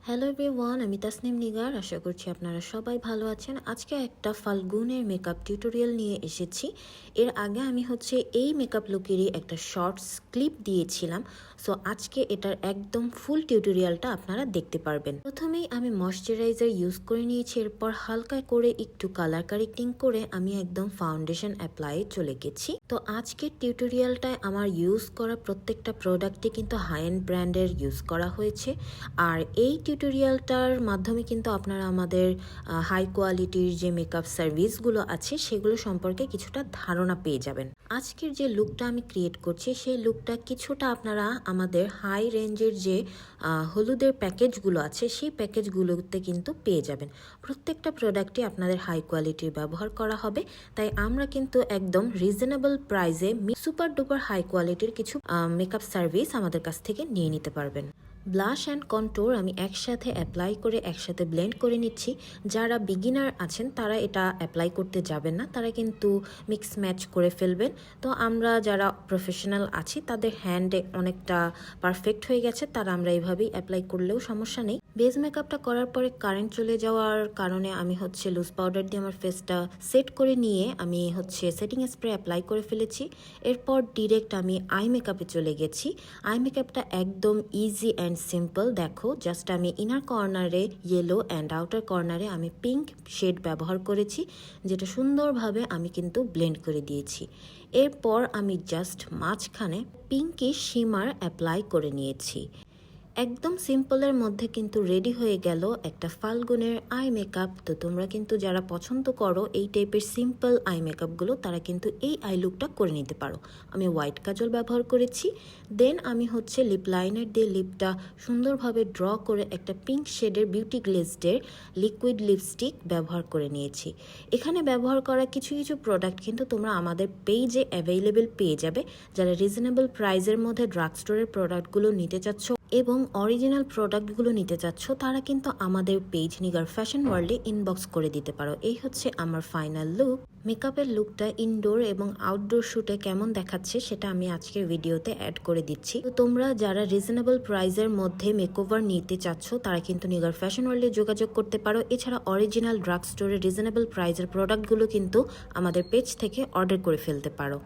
Hello everyone, আমি তাসনিম নিগার। আশা করছি আপনারা সবাই ভালো আছেন। আজকে একটা ফাল্গুনের মেকআপ টিউটোরিয়াল নিয়ে এসেছি। এর আগে আমি এই মেকআপ লুকেরই একটা শর্টস ক্লিপ দিয়েছিলাম। সো আজকে এটার একদম ফুল টিউটোরিয়ালটা আপনারা দেখতে পারবেন। প্রথমেই আমি ময়শ্চারাইজার ইউজ করে নিয়েছি, এরপর হালকা করে একটু কালার কারেক্টিং করে আমি একদম ফাউন্ডেশন অ্যাপ্লাই চলে গেছি। তো আজকের টিউটোরিয়ালটায় আমার ইউজ করা প্রত্যেকটা প্রোডাক্টে কিন্তু হাই এন্ড ব্র্যান্ডের ইউজ করা হয়েছে। আর এই টিউটোরিয়ালটার মাধ্যমে কিন্তু আপনারা আমাদের হাই কোয়ালিটির যে মেকআপ সার্ভিসগুলো আছে সেগুলো সম্পর্কে কিছুটা ধারণা পেয়ে যাবেন। আজকের যে লুকটা আমি ক্রিয়েট করছি সেই লুকটা কিছুটা আপনারা আমাদের হাই রেঞ্জের যে হলুদের প্যাকেজগুলো আছে সেই প্যাকেজগুলোতে কিন্তু পেয়ে যাবেন। প্রত্যেকটা প্রোডাক্টই আপনাদের হাই কোয়ালিটির ব্যবহার করা হবে, তাই আমরা কিন্তু একদম রিজনেবল প্রাইসে সুপার ডুপার হাই কোয়ালিটির কিছু মেকআপ সার্ভিস আমাদের কাছ থেকে নিয়ে নিতে পারবেন। ব্লাশ অ্যান্ড কন্ট্যুর আমি একসাথে অ্যাপ্লাই করে একসাথে ব্লেন্ড করে নিচ্ছি। যারা বিগিনার আছেন তারা এটা অ্যাপ্লাই করতে যাবেন না, তারা কিন্তু মিক্স ম্যাচ করে ফেলবেন। তো আমরা যারা প্রফেশনাল আছি তাদের হ্যান্ডে অনেকটা পারফেক্ট হয়ে গেছে, তারা আমরা এইভাবেই অ্যাপ্লাই করলেও সমস্যা নেই। বেস মেকআপটা করার পরে কারেন্ট চলে যাওয়ার কারণে আমি লুজ পাউডার দিয়ে আমার ফেসটা সেট করে নিয়ে আমি সেটিং স্প্রে অ্যাপ্লাই করে ফেলেছি। এরপর ডিরেক্ট আমি আই মেকআপে চলে গেছি। আই মেকআপটা একদম ইজি অ্যান্ড সিম্পল। দেখো, জাস্ট আমি ইনার কর্নারে ইয়েলো অ্যান্ড আউটার কর্নারে আমি পিঙ্ক শেড ব্যবহার করেছি, যেটা সুন্দরভাবে আমি কিন্তু ব্লেন্ড করে দিয়েছি। এরপর আমি জাস্ট মাঝখানে পিঙ্কিশ শিমার অ্যাপ্লাই করে নিয়েছি। একদম সিম্পলের মধ্যে কিন্তু রেডি হয়ে গেল একটা ফাল্গুনের আই মেকআপ। তো তোমরা কিন্তু যারা পছন্দ করো এই টাইপের সিম্পল আই মেকআপগুলো, তারা কিন্তু এই আই লুকটা করে নিতে পারো। আমি হোয়াইট কাজল ব্যবহার করেছি। দেন আমি লিপ লাইনার দিয়ে লিপটা সুন্দরভাবে ড্র করে একটা পিঙ্ক শেডের বিউটি গ্লেজডের লিকুইড লিপস্টিক ব্যবহার করে নিয়েছি। এখানে ব্যবহার করা কিছু কিছু প্রোডাক্ট কিন্তু তোমরা আমাদের পেজে অ্যাভেলেবেল পেয়ে যাবে। যারা রিজনেবল প্রাইসের মধ্যে ড্রাগ স্টোরের প্রোডাক্টগুলো নিতে চাচ্ছ এবং অরিজিনাল প্রোডাক্টগুলো নিতে চাচ্ছ, তারা কিন্তু আমাদের পেজ নিগার ফ্যাশন ওয়ার্ল্ডে ইনবক্স করে দিতে পারো। এই আমার ফাইনাল লুক। মেকআপের লুকটা ইনডোর এবং আউটডোর শ্যুটে কেমন দেখাচ্ছে সেটা আমি আজকের ভিডিওতে অ্যাড করে দিচ্ছি। তো তোমরা যারা রিজনেবল প্রাইসের মধ্যে মেকওভার নিতে চাচ্ছ তারা কিন্তু নিগার ফ্যাশন ওয়ার্ল্ডে যোগাযোগ করতে পারো। এছাড়া অরিজিনাল ড্রাগ স্টোরে রিজনেবল প্রাইসের প্রোডাক্টগুলো কিন্তু আমাদের পেজ থেকে অর্ডার করে ফেলতে পারো।